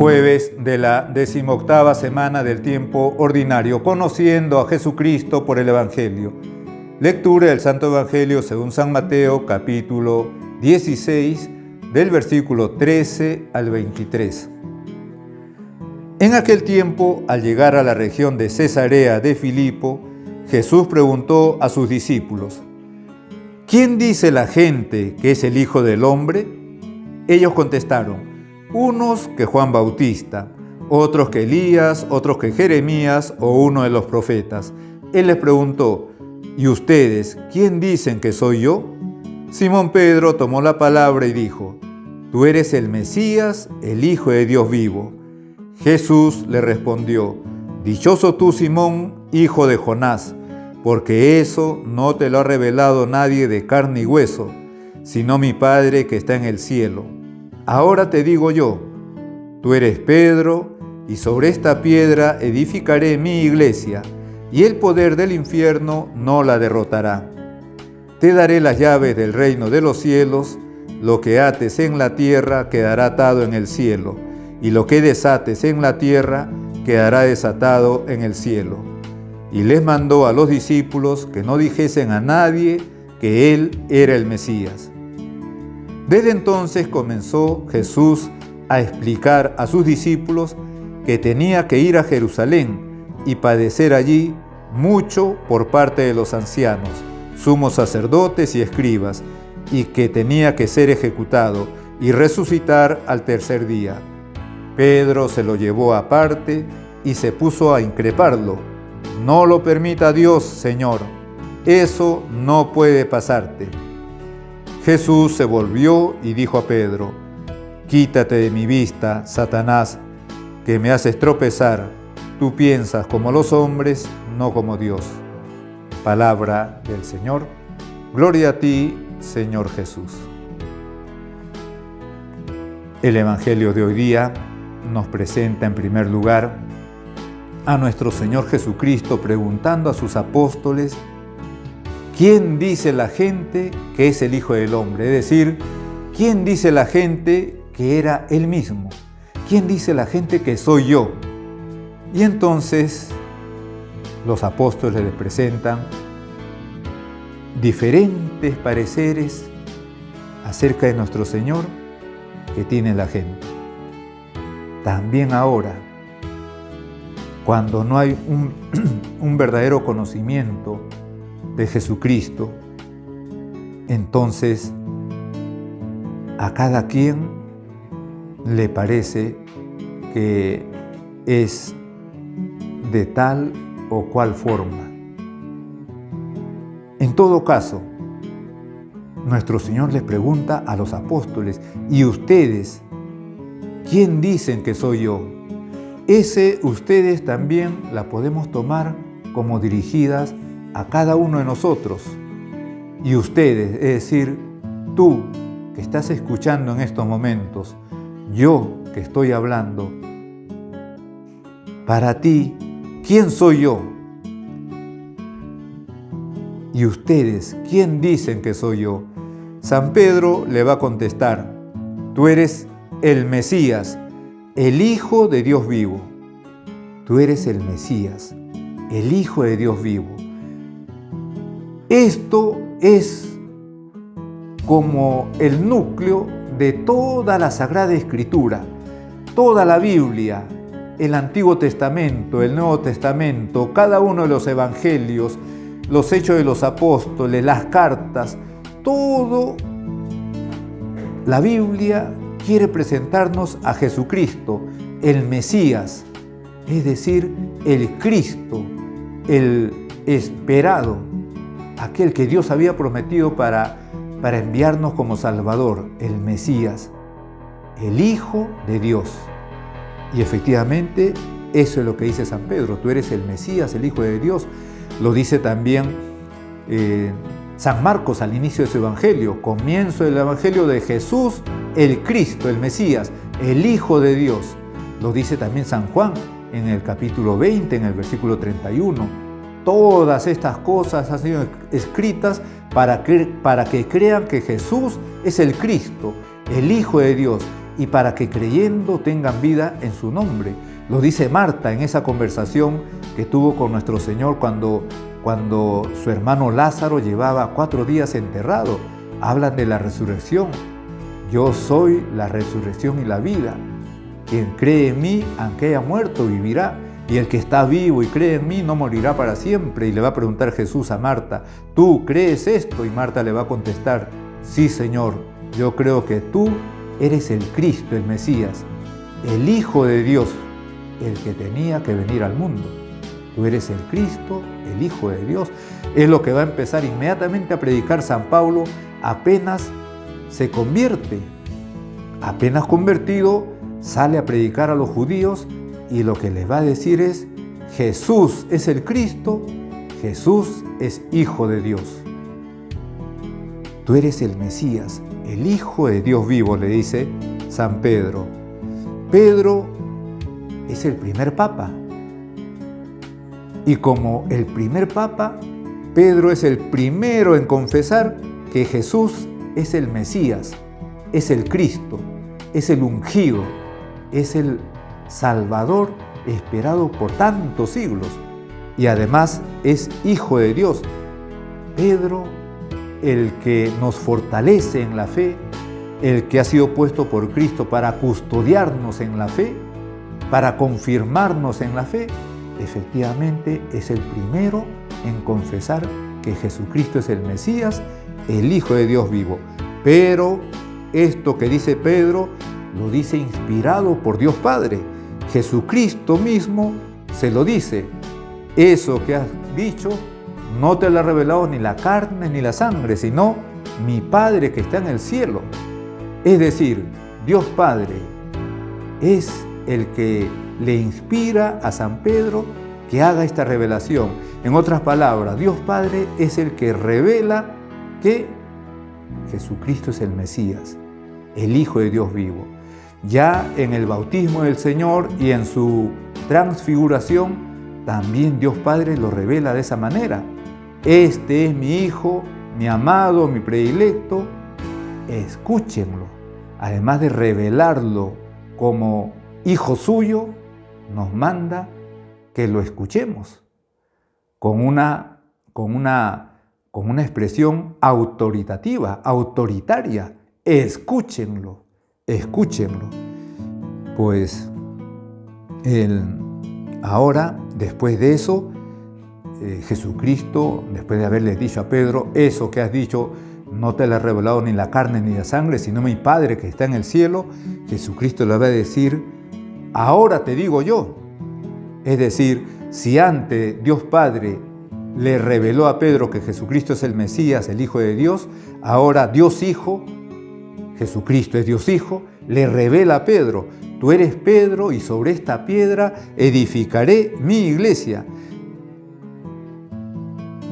Jueves de la 18ª semana del tiempo ordinario, conociendo a Jesucristo por el Evangelio. Lectura del Santo Evangelio según San Mateo, capítulo 16, del versículo 13 al 23. En aquel tiempo, al llegar a la región de Cesarea de Filipo, Jesús preguntó a sus discípulos: ¿Quién dice la gente que es el Hijo del Hombre? Ellos contestaron: unos que Juan Bautista, otros que Elías, otros que Jeremías o uno de los profetas. Él les preguntó: ¿y ustedes quién dicen que soy yo? Simón Pedro tomó la palabra y dijo: Tú eres el Mesías, el Hijo de Dios vivo. Jesús le respondió: Dichoso tú, Simón, hijo de Jonás, porque eso no te lo ha revelado nadie de carne y hueso, sino mi Padre que está en el cielo. Ahora te digo yo, tú eres Pedro, y sobre esta piedra edificaré mi iglesia, y el poder del infierno no la derrotará. Te daré las llaves del reino de los cielos. Lo que ates en la tierra quedará atado en el cielo, y lo que desates en la tierra quedará desatado en el cielo. Y les mandó a los discípulos que no dijesen a nadie que él era el Mesías. Desde entonces comenzó Jesús a explicar a sus discípulos que tenía que ir a Jerusalén y padecer allí mucho por parte de los ancianos, sumos sacerdotes y escribas, y que tenía que ser ejecutado y resucitar al tercer día. Pedro se lo llevó aparte y se puso a increparlo: No lo permita Dios, Señor, eso no puede pasarte. Jesús se volvió y dijo a Pedro: Quítate de mi vista, Satanás, que me haces tropezar. Tú piensas como los hombres, no como Dios. Palabra del Señor. Gloria a ti, Señor Jesús. El Evangelio de hoy día nos presenta en primer lugar a nuestro Señor Jesucristo preguntando a sus apóstoles: ¿quién dice la gente que es el Hijo del Hombre? Es decir, ¿quién dice la gente que era Él mismo? ¿Quién dice la gente que soy yo? Y entonces los apóstoles le presentan diferentes pareceres acerca de nuestro Señor que tiene la gente. También ahora, cuando no hay un verdadero conocimiento de Jesucristo, entonces a cada quien le parece que es de tal o cual forma. En todo caso, nuestro Señor les pregunta a los apóstoles: ¿y ustedes quién dicen que soy yo? Ese ustedes también la podemos tomar como dirigidas a cada uno de nosotros. Y ustedes, es decir, tú que estás escuchando en estos momentos, yo que estoy hablando, para ti, ¿quién soy yo? Y ustedes, ¿quién dicen que soy yo? San Pedro le va a contestar: tú eres el Mesías, el Hijo de Dios vivo. Tú eres el Mesías, el Hijo de Dios vivo. Esto es como el núcleo de toda la Sagrada Escritura, toda la Biblia, el Antiguo Testamento, el Nuevo Testamento, cada uno de los evangelios, los Hechos de los Apóstoles, las cartas, todo. La Biblia quiere presentarnos a Jesucristo, el Mesías, es decir, el Cristo, el esperado, aquel que Dios había prometido para enviarnos como Salvador, el Mesías, el Hijo de Dios. Y efectivamente, eso es lo que dice San Pedro: tú eres el Mesías, el Hijo de Dios. Lo dice también San Marcos al inicio de su Evangelio: comienzo del Evangelio de Jesús, el Cristo, el Mesías, el Hijo de Dios. Lo dice también San Juan en el capítulo 20, en el versículo 31. Todas estas cosas han sido escritas para que crean que Jesús es el Cristo, el Hijo de Dios, y para que creyendo tengan vida en su nombre. Lo dice Marta en esa conversación que tuvo con nuestro Señor cuando su hermano Lázaro llevaba 4 días enterrado. Hablan de la resurrección. Yo soy la resurrección y la vida. Quien cree en mí, aunque haya muerto, vivirá. Y el que está vivo y cree en mí no morirá para siempre. Y le va a preguntar Jesús a Marta, ¿tú crees esto? Y Marta le va a contestar, sí, Señor, yo creo que tú eres el Cristo, el Mesías, el Hijo de Dios, el que tenía que venir al mundo. Tú eres el Cristo, el Hijo de Dios. Es lo que va a empezar inmediatamente a predicar San Pablo apenas se convierte. Apenas convertido, sale a predicar a los judíos y lo que les va a decir es, Jesús es el Cristo, Jesús es Hijo de Dios. Tú eres el Mesías, el Hijo de Dios vivo, le dice San Pedro. Pedro es el primer papa. Y como el primer papa, Pedro es el primero en confesar que Jesús es el Mesías, es el Cristo, es el ungido, es el Salvador esperado por tantos siglos. Y además es Hijo de Dios. Pedro, el que nos fortalece en la fe, el que ha sido puesto por Cristo para custodiarnos en la fe, para confirmarnos en la fe, efectivamente es el primero en confesar que Jesucristo es el Mesías, el Hijo de Dios vivo. Pero esto que dice Pedro lo dice inspirado por Dios Padre. Jesucristo mismo se lo dice. Eso que has dicho no te lo ha revelado ni la carne ni la sangre, sino mi Padre que está en el cielo. Es decir, Dios Padre es el que le inspira a San Pedro que haga esta revelación. En otras palabras, Dios Padre es el que revela que Jesucristo es el Mesías, el Hijo de Dios vivo. Ya en el bautismo del Señor y en su transfiguración, también Dios Padre lo revela de esa manera. Este es mi Hijo, mi amado, mi predilecto, escúchenlo. Además de revelarlo como Hijo suyo, nos manda que lo escuchemos con una expresión autoritativa, autoritaria. Escúchenlo, escúchenlo. Pues ahora, después de eso, Jesucristo, después de haberle dicho a Pedro, eso que has dicho no te lo ha revelado ni la carne ni la sangre, sino mi Padre que está en el cielo, Jesucristo le va a decir, ahora te digo yo. Es decir, si antes Dios Padre le reveló a Pedro que Jesucristo es el Mesías, el Hijo de Dios, ahora Dios Hijo, Jesucristo es Dios Hijo, le revela a Pedro, tú eres Pedro y sobre esta piedra edificaré mi iglesia.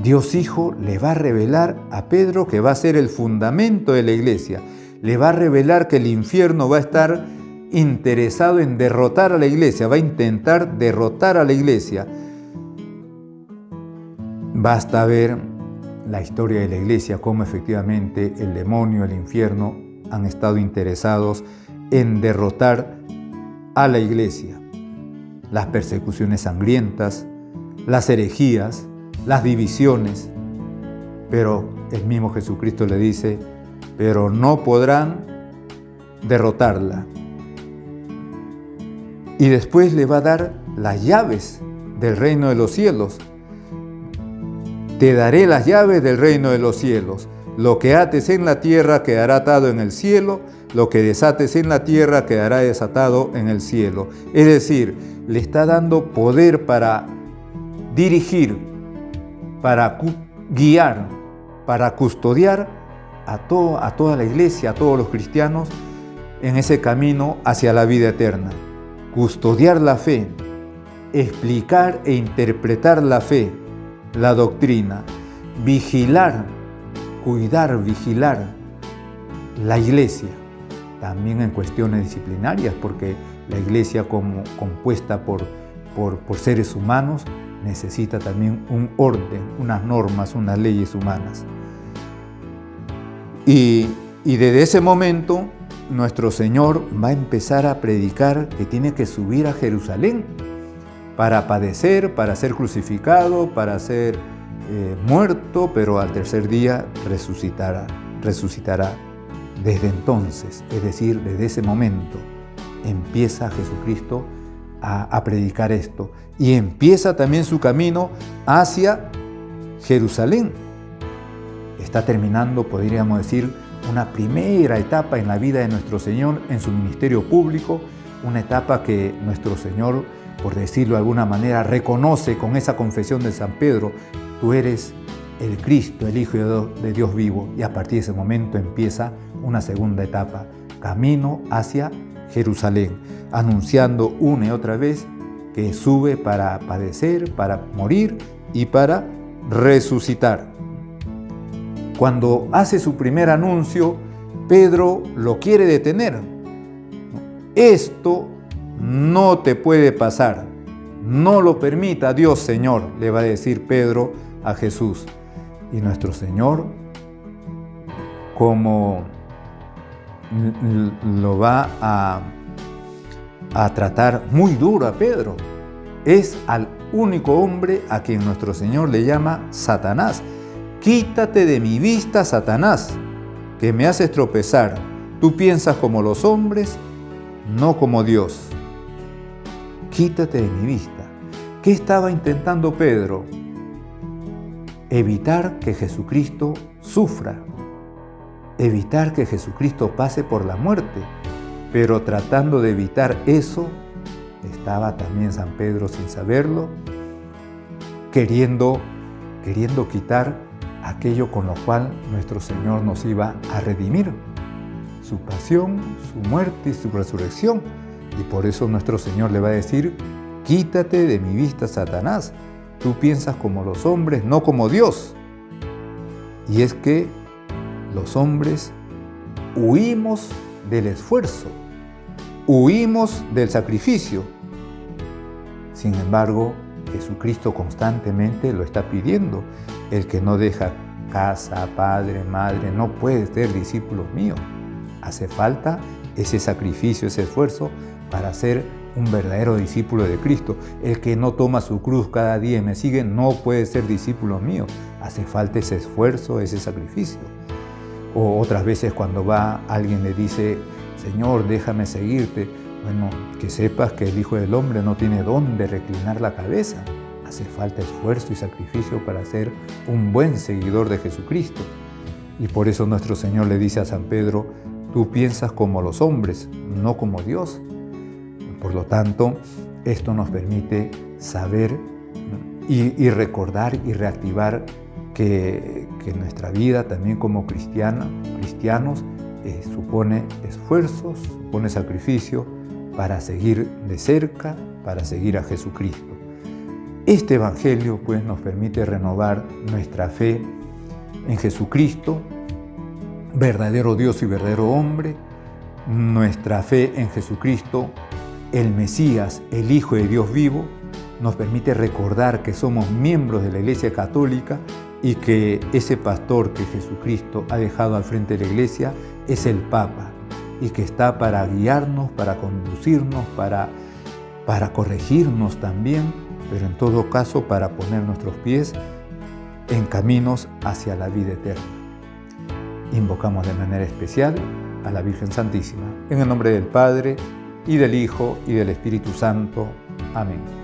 Dios Hijo le va a revelar a Pedro que va a ser el fundamento de la iglesia. Le va a revelar que el infierno va a estar interesado en derrotar a la iglesia, va a intentar derrotar a la iglesia. Basta ver la historia de la iglesia, cómo efectivamente el demonio, el infierno han estado interesados en derrotar a la iglesia. Las persecuciones sangrientas, las herejías, las divisiones. Pero el mismo Jesucristo le dice, pero no podrán derrotarla. Y después le va a dar las llaves del reino de los cielos. Te daré las llaves del reino de los cielos. Lo que ates en la tierra quedará atado en el cielo, lo que desates en la tierra quedará desatado en el cielo. Es decir, le está dando poder para dirigir, para guiar, para custodiar a toda la iglesia, a todos los cristianos en ese camino hacia la vida eterna. Custodiar la fe, explicar e interpretar la fe, la doctrina, vigilar, cuidar, vigilar la iglesia, también en cuestiones disciplinarias, porque la iglesia como compuesta por seres humanos necesita también un orden, unas normas, unas leyes humanas. Y desde ese momento nuestro Señor va a empezar a predicar que tiene que subir a Jerusalén para padecer, para ser crucificado, para ser muerto, pero al tercer día resucitará. Desde entonces, es decir, desde ese momento, empieza Jesucristo a predicar esto y empieza también su camino hacia Jerusalén. Está terminando, podríamos decir, una primera etapa en la vida de nuestro Señor en su ministerio público, una etapa que nuestro Señor, por decirlo de alguna manera, reconoce con esa confesión de San Pedro: tú eres el Cristo, el Hijo de Dios vivo. Y a partir de ese momento empieza una segunda etapa, camino hacia Jerusalén, anunciando una y otra vez que sube para padecer, para morir y para resucitar. Cuando hace su primer anuncio, Pedro lo quiere detener. Esto no te puede pasar. No lo permita Dios, Señor, le va a decir Pedro a Jesús. Y nuestro Señor, como lo va a tratar muy duro a Pedro, es al único hombre a quien nuestro Señor le llama Satanás. Quítate de mi vista, Satanás, que me haces tropezar. Tú piensas como los hombres, no como Dios. Quítate de mi vista. ¿Qué estaba intentando Pedro? Evitar que Jesucristo sufra, evitar que Jesucristo pase por la muerte. Pero tratando de evitar eso, estaba también San Pedro, sin saberlo, queriendo quitar aquello con lo cual nuestro Señor nos iba a redimir: su pasión, su muerte y su resurrección. Y por eso nuestro Señor le va a decir: quítate de mi vista, Satanás. Tú piensas como los hombres, no como Dios. Y es que los hombres huimos del esfuerzo, huimos del sacrificio. Sin embargo, Jesucristo constantemente lo está pidiendo. El que no deja casa, padre, madre, no puede ser discípulo mío. Hace falta ese sacrificio, ese esfuerzo para ser un verdadero discípulo de Cristo. El que no toma su cruz cada día y me sigue no puede ser discípulo mío. Hace falta ese esfuerzo, ese sacrificio. O otras veces cuando va alguien le dice: Señor, déjame seguirte. Bueno, que sepas que el Hijo del Hombre no tiene dónde reclinar la cabeza. Hace falta esfuerzo y sacrificio para ser un buen seguidor de Jesucristo. Y por eso nuestro Señor le dice a San Pedro: tú piensas como los hombres, no como Dios. Por lo tanto, esto nos permite saber y recordar y reactivar que nuestra vida también como cristianos supone esfuerzos, supone sacrificio para seguir de cerca, para seguir a Jesucristo. Este Evangelio pues nos permite renovar nuestra fe en Jesucristo, verdadero Dios y verdadero hombre, nuestra fe en Jesucristo, el Mesías, el Hijo de Dios vivo. Nos permite recordar que somos miembros de la Iglesia Católica y que ese pastor que Jesucristo ha dejado al frente de la Iglesia es el Papa, y que está para guiarnos, para conducirnos, para corregirnos también, pero en todo caso para poner nuestros pies en caminos hacia la vida eterna. Invocamos de manera especial a la Virgen Santísima, en el nombre del Padre, y del Hijo, y del Espíritu Santo. Amén.